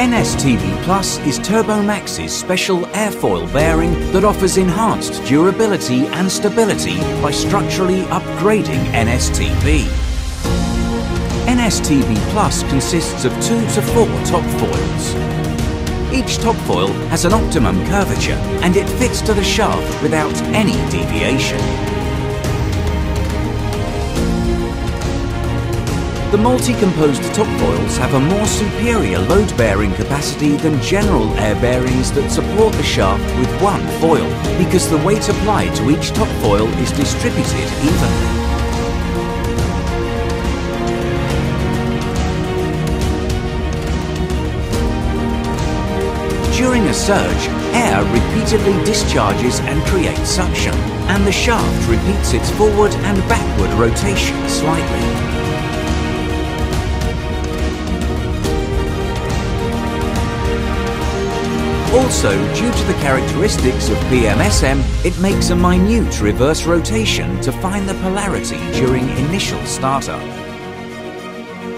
NSTB Plus is Turbomax's special airfoil bearing that offers enhanced durability and stability by structurally upgrading NSTB. NSTB Plus consists of 2 to 4 top foils. Each top foil has an optimum curvature and it fits to the shaft without any deviation. The multi-composed top foils have a more superior load-bearing capacity than general air bearings that support the shaft with one foil, because the weight applied to each top foil is distributed evenly. During a surge, air repeatedly discharges and creates suction, and the shaft repeats its forward and backward rotation slightly. Also, due to the characteristics of PMSM, it makes a minute reverse rotation to find the polarity during initial startup.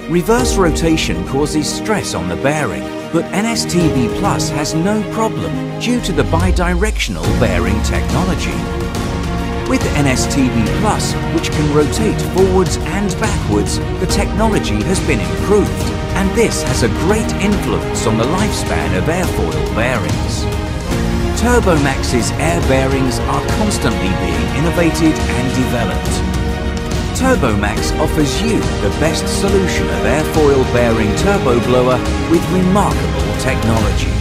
Reverse rotation causes stress on the bearing, but NSTB Plus has no problem due to the bidirectional bearing technology. With NSTB Plus, which can rotate forwards and backwards, the technology has been improved, and this has a great influence on the lifespan of airfoil bearings. Turbomax's air bearings are constantly being innovated and developed. Turbomax offers you the best solution of airfoil bearing turbo blower with remarkable technology.